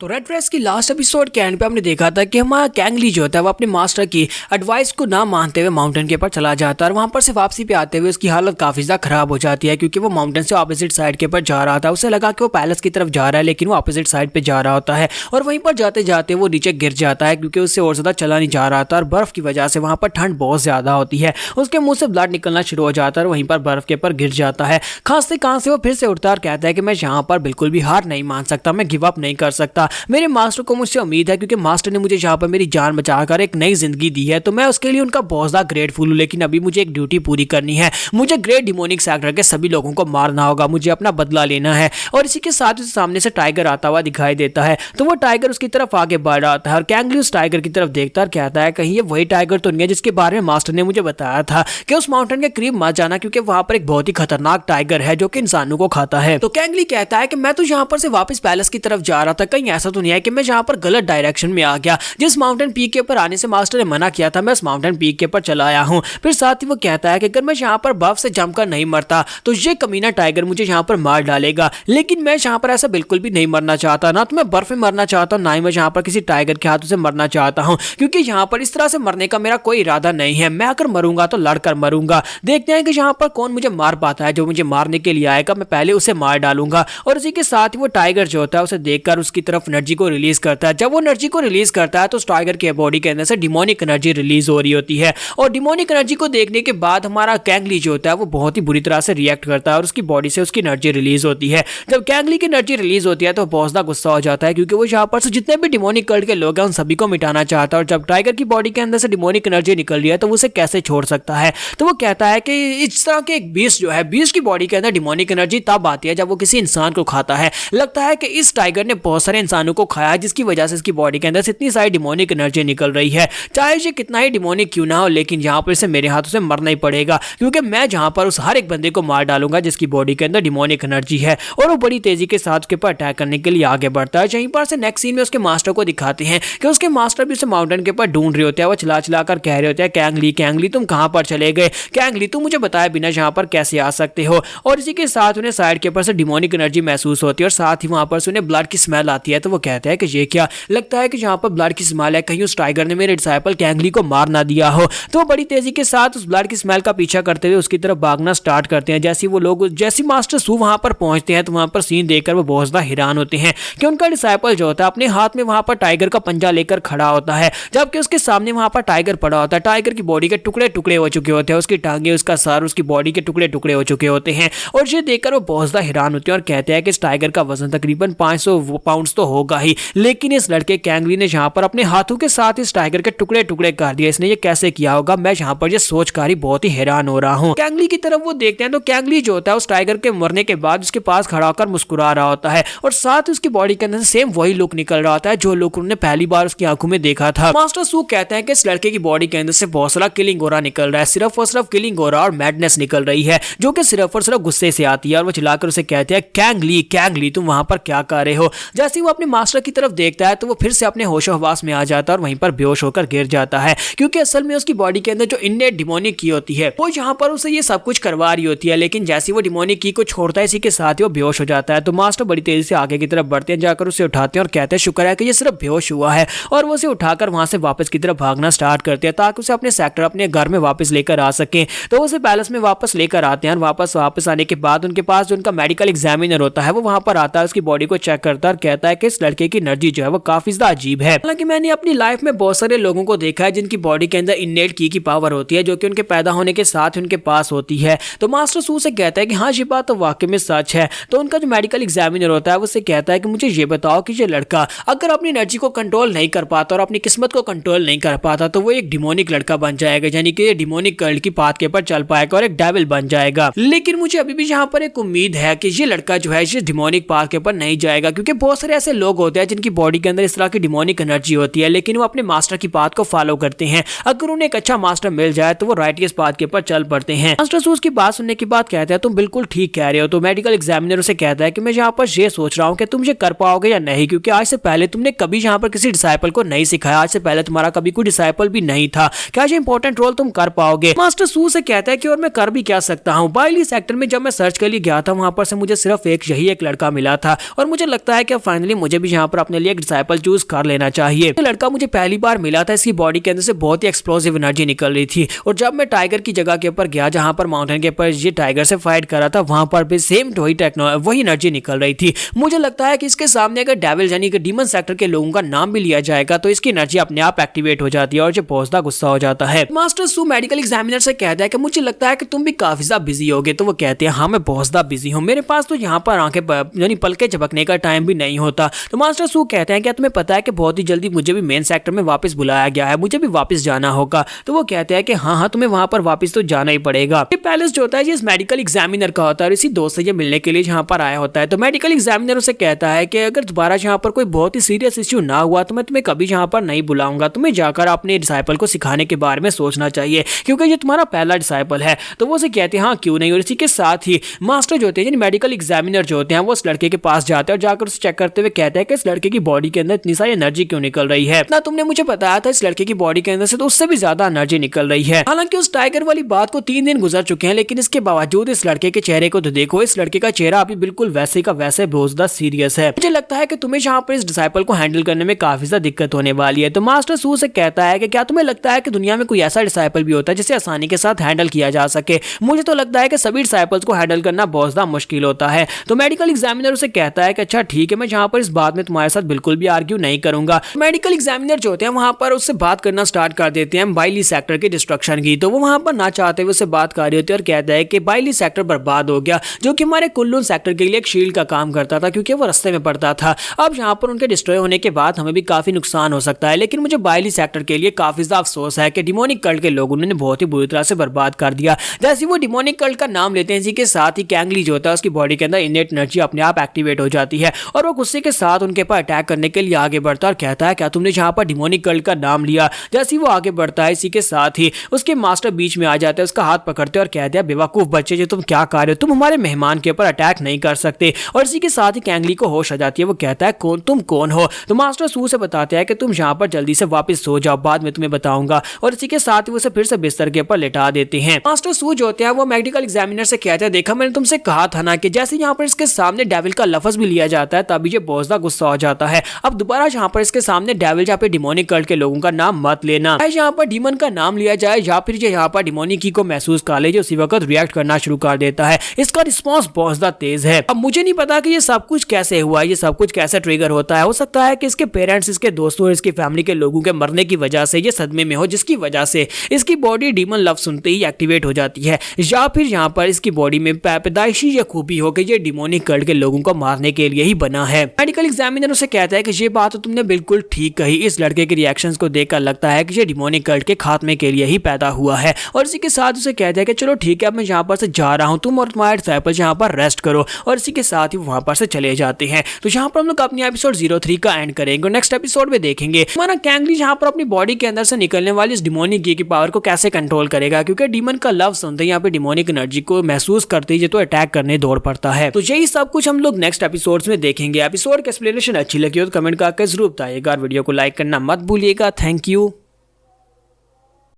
तो red dress की last episode के एंड पे हमने देखा था कि हमारा कैंगली जो होता है वो अपने मास्टर की एडवाइस को ना मानते हुए माउंटेन के ऊपर चला जाता है और वहां पर से वापसी पे आते हुए उसकी हालत काफी ज्यादा खराब हो जाती है क्योंकि वो माउंटेन से ऑपोजिट साइड के ऊपर जा रहा था। उसे लगा कि वो पैलेस की तरफ जा रहा है लेकिन वो ऑपोजिट साइड पे जा रहा होता है और वहीं पर जाते जाते वो नीचे गिर जाता है क्योंकि उससे और ज्यादा चला नहीं जा रहा था और बर्फ की वजह से वहां पर ठंड बहुत ज्यादा होती है। उसके मुंह से ब्लड निकलना शुरू हो जाता है और वहीं पर बर्फ के ऊपर गिर जाता है। खांसते खांसते वो फिर से उठता है और कहता है कि मैं यहाँ पर बिल्कुल भी हार नहीं मान सकता, मैं गिव अप नहीं कर सकता। मेरे मास्टर को मुझसे उम्मीद है क्योंकि मास्टर ने मुझे यहाँ पर मेरी जान बचाकर एक नई जिंदगी दी है तो मैं उसके लिए उनका बहुत ज्यादा ग्रेटफुल हूँ। लेकिन अभी मुझे एक ड्यूटी पूरी करनी है, मुझे ग्रेट डिमोनिक सेक्टर के सभी लोगों को मारना होगा, मुझे अपना बदला लेना है। और इसी के साथ उसे सामने से टाइगर आता हुआ दिखाई देता है तो वो टाइगर उसकी तरफ आगे बढ़ रहा था और कैंगली उस टाइगर की तरफ देखता और कहता है कहीं ये वही टाइगर तो नहीं है जिसके बारे में मास्टर ने मुझे बताया था कि उस माउंटेन के करीब मत जाना क्योंकि वहां पर एक बहुत ही खतरनाक टाइगर है जो कि इंसानों को खाता है। तो कैंगली कहता है कि मैं तो यहाँ पर से वापस पैलेस की तरफ जा रहा था, कहीं ऐसा तो नहीं है कि मैं यहाँ पर गलत डायरेक्शन में आ गया। जिस माउंटेन पीक के ऊपर आने से मास्टर ने मना किया था मैं उस माउंटेन पीक के ऊपर चला आया हूँ। फिर साथ ही वो कहता है कि अगर मैं यहाँ पर बर्फ से जमकर नहीं मरता तो ये कमीना टाइगर मुझे यहाँ पर मार डालेगा। लेकिन मैं यहाँ पर ऐसा बिल्कुल भी नहीं मरना चाहता, ना तो मैं बर्फ में मरना चाहता हूँ ना ही मैं यहाँ पर किसी टाइगर के हाथों से मरना चाहता हूँ क्योंकि यहाँ पर इस तरह से मरने का मेरा कोई इरादा नहीं है। मैं अगर मरूंगा तो लड़कर मरूंगा। देखते हैं कि यहाँ पर कौन मुझे मार पाता है। जो मुझे मारने के लिए आएगा मैं पहले उसे मार डालूंगा। और इसी के साथ ही वो टाइगर जो होता है उसे देखकर उसकी तरफ एनर्जी को रिलीज करता है। जब वो एनर्जी को रिलीज करता है तो उस टाइगर के बॉडी के अंदर से डिमोनिक एनर्जी रिलीज हो रही होती है और डिमोनिक एनर्जी को देखने के बाद हमारा कैंगली जो होता है वो बहुत ही बुरी तरह से रिएक्ट करता है और उसकी बॉडी से उसकी एनर्जी रिलीज होती है। जब कैंगली की एनर्जी रिलीज होती है तो बहुत ज्यादा गुस्सा हो जाता है क्योंकि वो यहाँ पर से जितने भी डिमोनिक कल्ट के लोग हैं उन सभी को मिटाना चाहता है और जब टाइगर की बॉडी के अंदर से डिमोनिक एनर्जी निकल रही है तो वो उसे कैसे छोड़ सकता है। तो वो कहता है कि इस तरह के एक बीस्ट जो है, बीस्ट की बॉडी के अंदर डिमोनिक एनर्जी तब आती है जब वो किसी इंसान को खाता है। लगता है कि इस टाइगर ने बहुत सारे इंसानों को खाया है जिसकी वजह से इसकी बॉडी के अंदर से इतनी सारी डिमोनिक एनर्जी निकल रही है। चाहे ये कितना ही डिमोनिक क्यों ना हो लेकिन यहाँ पर इसे मेरे हाथों से मरना ही पड़ेगा क्योंकि मैं जहाँ पर उस हर एक बंदे को मार डालूंगा जिसकी बॉडी के अंदर डिमोनिक एनर्जी है। और वो बड़ी तेजी के साथ उसके ऊपर अटैक करने के लिए आगे बढ़ता है। यहीं पर से नेक्स्ट सीन में उसके मास्टर को दिखाते हैं कि उसके मास्टर भी उसे माउंटेन के ऊपर ढूंढ रहे होते हैं। वो चला चला कर कह रहे होते हैं कैंगली कैंगली तुम कहाँ पर चले गए, कैंगली तुम मुझे बताए बिना यहाँ पर कैसे आ सकते हो। और इसी के साथ उन्हें साइड के ऊपर से डिमोनिक एनर्जी महसूस होती है और साथ ही वहां पर से उन्हें ब्लड की स्मेल आती है। तो वो कहते हैं कि ये क्या, लगता है कि यहाँ पर ब्लड की स्मेल है, कहीं उस टाइगर ने मेरे डिसाइपल कैंगली को मार ना दिया हो। तो बड़ी तेजी के साथ उस ब्लड की स्मेल का पीछा करते हुए उसकी तरफ भागना स्टार्ट करते हैं। जैसे वो लोग जैसे मास्टर सू वहां पर पहुंचते हैं तो वहां पर सीन देखकर वो बहुत ज्यादा हैरान होते हैं कि उनका डिसाइपल जो होता है अपने हाथ में वहां पर टाइगर का पंजा लेकर खड़ा होता है जबकि उसके सामने वहां पर टाइगर पड़ा होता है। टाइगर की बॉडी के टुकड़े टुकड़े हो चुके होते हैं, उसकी टांगे, उसका सर, उसकी बॉडी के टुकड़े टुकड़े हो चुके होते हैं। और ये देखकर वो बहुत ज्यादा हैरान होते हैं और कहते हैं कि इस टाइगर का वजन तकरीबन 500 पाउंड तो होगा ही, लेकिन इस लड़के कैंगली ने यहाँ पर अपने हाथों के साथ इस टाइगर के टुकड़े टुकड़े कर दिए, इसने ये कैसे किया होगा। मैं यहाँ पर ये सोचकर ही बहुत ही हैरान हो रहा हूँ। कैंगली की तरफ वो देखते हैं तो कैंगली जो होता है उस टाइगर के मरने के बाद उसके पास खड़ा होकर मुस्कुरा रहा होता है और साथ उसकी बॉडी के अंदर सेम वही लुक निकल रहा होता है जो लुक उन्होंने पहली बार उसकी आंखों में देखा था। मास्टर सू कहते हैं कि इस लड़के की बॉडी के अंदर से बहुत सारा किलिंग ओरा निकल रहा है, सिर्फ और सिर्फ किलिंग ओरा और मैडनेस निकल रही है जो कि सिर्फ और सिर्फ गुस्से से आती है। और वो चिल्लाकर उसे कहते हैं कैंगली कैंगली तुम वहां पर क्या कर रहे हो। जैसे वो अपने मास्टर की तरफ देखता है तो वो फिर से अपने होशो हवास में आ जाता है और वहीं पर बेहोश होकर गिर जाता है क्योंकि असल में उसकी बॉडी के अंदर जो इननेट डिमोनिक की होती है वो यहाँ पर उसे ये सब कुछ करवा रही होती है। लेकिन जैसे वो डिमोनिक की को छोड़ता है इसी के साथ ही वो बेहोश हो जाता है। तो मास्टर बड़ी तेजी से आगे की तरफ बढ़ते हैं, जाकर उसे उठाते हैं और कहते हैं शुक्र है कि ये सिर्फ बेहोश हुआ है। और वो उसे उठाकर वहां से वापस की तरफ भागना स्टार्ट करते हैं ताकि उसे अपने सेक्टर अपने घर में वापस लेकर आ सके। तो उसे पैलेस में वापस लेकर आते हैं और वापस आने के बाद उनके पास जो उनका मेडिकल एग्जामिनर होता है वो वहां पर आता है, उसकी बॉडी को चेक करता है और कहता है कि इस लड़के की एनर्जी जो है वो काफी ज्यादा अजीब है। हालांकि मैंने अपनी लाइफ में बहुत सारे लोगों को देखा है जिनकी बॉडी के अंदर इननेट की पावर होती है जो कि उनके पैदा होने के साथ उनके पास होती है। तो मास्टर सू से कहता है कि हाँ ये बात तो वाकई में सच है। तो उनका जो मेडिकल एग्जामिनर होता है वो उससे कहता है कि मुझे ये बताओ कि ये लड़का अगर अपनी एनर्जी को कंट्रोल नहीं कर पाता और अपनी किस्मत को कंट्रोल नहीं कर पाता तो वो एक डिमोनिक लड़का बन जाएगा, यानी कि डिमोनिक कल्ट की पाथ के ऊपर चल पाएगा और एक डेविल बन जाएगा। लेकिन मुझे अभी भी यहाँ पर एक उम्मीद है कि ये लड़का जो है ये डिमोनिक पाथ के ऊपर नहीं जाएगा क्योंकि बहुत सारे ऐसे लोग होते हैं जिनकी बॉडी के अंदर इस तरह की डिमोनिक एनर्जी होती है लेकिन वो अपने मास्टर की पाथ को फॉलो करते हैं। अगर उन्हें एक अच्छा मास्टर मिल जाए तो वो राइटियस पाथ के ऊपर चल पड़ते हैं। मास्टर सूस की बात सुनने के बाद कहता है तुम बिल्कुल ठीक कह रहे हो। तो मेडिकल एग्जामिनर उसे कहता है कि मैं यहाँ पर ये सोच रहा हूँ कि तुम ये कर पाओगे या नहीं क्योंकि आज से पहले तुमने कभी यहाँ पर किसी डिसाइपल को नहीं सिखाया, आज से पहले तुम्हारा कभी कोई डिसाइपल भी नहीं था, क्या ये इंपॉर्टेंट रोल तुम कर पाओगे। मास्टर सू से कहता है कि और मैं कर भी क्या सकता हूँ। बाइली सेक्टर में जब मैं सर्च के लिए गया था वहां पर से मुझे सिर्फ यही एक लड़का मिला था और मुझे लगता है कि फाइनली मुझे भी यहाँ पर अपने लिए एक डिसाइपल चूज कर लेना चाहिए। ये लड़का मुझे पहली बार मिला था, इसकी बॉडी के अंदर से बहुत ही एक्सप्लोसिव एनर्जी निकल रही थी और जब मैं टाइगर की जगह के ऊपर गया जहाँ पर माउंटेन के ऊपर ये टाइगर से फाइट कर रहा था, वहां पर भी सेम वही एनर्जी निकल रही थी। मुझे लगता है कि इसके सामने अगर डेविल यानी कि डीमन सेक्टर के लोगों का नाम भी लिया जाएगा तो इसकी एनर्जी अपने आप एक्टिवेट हो जाती है और जो बहुत ज्यादा गुस्सा हो जाता है। मास्टर सू मेडिकल एग्जामिनर से कहता है कि मुझे लगता है कि तुम भी काफी ज्यादा बिजी होगे। तो वो कहते हैं हाँ मैं बहुत ज्यादा बिजी हूँ, मेरे पास तो यहाँ पर आंखें यानी पलके झपकने का टाइम भी नहीं होता। तो मास्टर सू कहते हैं क्या तुम्हें पता है कि बहुत ही जल्दी मुझे भी मेन सेक्टर में वापस बुलाया गया है, मुझे भी वापस जाना होगा। तो वो कहते हैं कि हाँ तुम्हें वहां पर वापस तो जाना ही पड़ेगा। ये पैलेस जो होता है इस मेडिकल एग्जामिनर का होता है और इसी दोस्त से ये मिलने के लिए यहाँ पर आया होता है। तो मेडिकल एग्जामिनर उसे कहता है कि अगर दोबारा यहाँ पर कोई बहुत ही सीरियस इश्यू ना हुआ तो मैं तुम्हें कभी यहाँ पर नहीं बुलाऊंगा, तुम्हें जाकर अपने डिसाइपल को सिखाने के बारे में सोचना चाहिए क्योंकि ये तुम्हारा पहला डिसाइपल है। तो वो उसे कहते हैं हाँ क्यों नहीं। और इसी के साथ ही मास्टर जो होते हैं मेडिकल एग्जामिनर जो होते हैं वो उस लड़के के पास जाते हैं और जाकर उसे चेक करते हुए कहते हैं कि इस लड़के की बॉडी के अंदर इतनी सारी एनर्जी क्यों निकल रही है, इतना तुमने मुझे बताया था इस लड़के की बॉडी के अंदर से तो उससे भी ज्यादा एनर्जी निकल रही है। हालांकि उस टाइगर वाली बात को 3 दिन गुजर चुके हैं लेकिन इसके बावजूद इस लड़के के चेहरे को तो देखो, इस लड़के का चेहरा अभी बिल्कुल वैसे का वैसे बहुत ज्यादा सीरियस है। मुझे लगता है कि तुम्हें यहाँ पर इस डिसाइपल को हैंडल करने में काफी ज्यादा दिक्कत होने वाली है। तो मास्टर सू से कहता है कि क्या तुम्हें लगता है कि दुनिया में कोई ऐसा डिसाइपल भी होता है जिसे आसानी के साथ हैंडल किया जा सके? मुझे तो लगता है कि सभी डिसाइपल्स को हैंडल करना बहुत ज्यादा मुश्किल होता है। तो मेडिकल एग्जामिनर उसे कहता है कि अच्छा ठीक है मैं यहाँ पर इस बात में तुम्हारे साथ बिल्कुल भी आर्ग्यू नहीं करूंगा। मेडिकल एग्जामिनर जो होते हैं वहां पर उससे बात करना स्टार्ट कर देते हैं बाइली सेक्टर के डिस्ट्रक्शन की। तो वो वहां पर ना चाहते हुए उससे बात कर रही होती है और कहता है कि बाइली सेक्टर बर्बाद हो गया जो कि हमारे कुल्लून सेक्टर के लिए एक शील्ड का काम करता था क्योंकि वो रास्ते में पड़ता था। अब यहाँ पर उनके डिस्ट्रॉय होने के बाद हमें भी काफी नुकसान हो सकता है लेकिन मुझे बाइली सेक्टर के लिए काफी ज्यादा अफसोस है कि डिमोनिक कल्ट के लोगों ने बहुत ही बुरी तरह से बर्बाद कर दिया। जैसे वो डिमोनिक कल्ट का नाम लेते हैं इसी के साथ ही कैंगली जो होता है उसकी बॉडी के अंदर इनेट एनर्जी अपने आप एक्टिवेट हो जाती है और वो गुस्से के साथ उनके पर अटैक करने के लिए आगे बढ़ता है और कहता है क्या तुमने यहाँ पर डिमोनिक कल्ट का नाम लिया। जैसे वो आगे बढ़ता है इसी के साथ ही उसके मास्टर बीच में आ जाते हैं, उसका हाथ पकड़ते हैं और कहते हैं बेवकूफ बच्चे जो तुम क्या कर रहे हो, तुम हमारे मेहमान के ऊपर अटैक नहीं कर सकते। और इसी के साथ ही कैंगली को होश आ जाती है, वो कहता है कौन तुम कौन हो। तो मास्टर सू से बताते हैं कि तुम यहाँ पर जल्दी से वापस सो जाओ, बाद में तुम्हें बताऊंगा। और इसी के साथ ही उसे फिर से बिस्तर के ऊपर लेटा देते हैं। मास्टर सू जो होते हैं वो मेडिकल एग्जामिनर से कहते हैं देखा मैंने तुमसे कहा था ना कि जैसे यहाँ पर इसके सामने डेविल का लफ्ज भी लिया जाता है तभी ये बहुत ज्यादा गुस्सा हो जाता है। अब दोबारा यहाँ पर इसके सामने डेविल या फिर डिमोनिक कल्ट के लोगों का नाम मत लेना, यहाँ पर डीमन का नाम लिया जाए या फिर यहाँ पर डिमोनिक की को महसूस कर ले जो उसी वक्त रिएक्ट करना शुरू कर देता है। इसका रिस्पॉन्स बहुत ज्यादा तेज है। अब मुझे नहीं पता कि ये सब कुछ कैसे हुआ, ये सब कुछ कैसे ट्रिगर होता है। हो सकता है कि इसके पेरेंट्स, इसके दोस्तों और इसकी फैमिली के लोगों के मरने की वजह से ये सदमे में हो जिसकी वजह से इसकी बॉडी डीमन लफ्ज सुनते ही एक्टिवेट हो जाती है, या फिर यहाँ पर इसकी बॉडी में पैदाइशी ये खूबी हो कि ये डिमोनिक कल्ट के लोगों को मारने के लिए ही बना है। मेडिकल एग्जामिनर उसे कहता है कि ये बात तो तुमने बिल्कुल ठीक कही, इस लड़के के रिएक्शंस को देखकर लगता है कि ये डिमोनिक कल्ट के खात्मे के लिए ही पैदा हुआ है। और इसी के साथ उसे कहता है कि चलो ठीक है अब मैं यहाँ पर से जा रहा हूँ, तुम और तुम्हारे डिसाइपल्स यहाँ पर रेस्ट करो। और इसी के साथ ही वहां पर से चले जाते हैं। तो यहाँ पर हम लोग अपनी एपिसोड 03 का एंड करेंगे और नेक्स्ट एपिसोड में देखेंगे हमारा कैंगली यहाँ पर अपनी बॉडी के अंदर से निकलने वाली इस डिमोनिक की पावर को कैसे कंट्रोल करेगा, क्योंकि डीमन का लव सुनते ही यहाँ पे डिमोनिक एनर्जी को महसूस करते ही तो अटैक करने दौड़ पड़ता है। तो यही सब कुछ हम लोग नेक्स्ट एपिसोड्स में देखेंगे। एपिसोड की एक्सप्लेनेशन अच्छी लगी हो तो कमेंट करके जरूर बताइएगा, वीडियो को लाइक करना मत भूलिएगा। Thank you.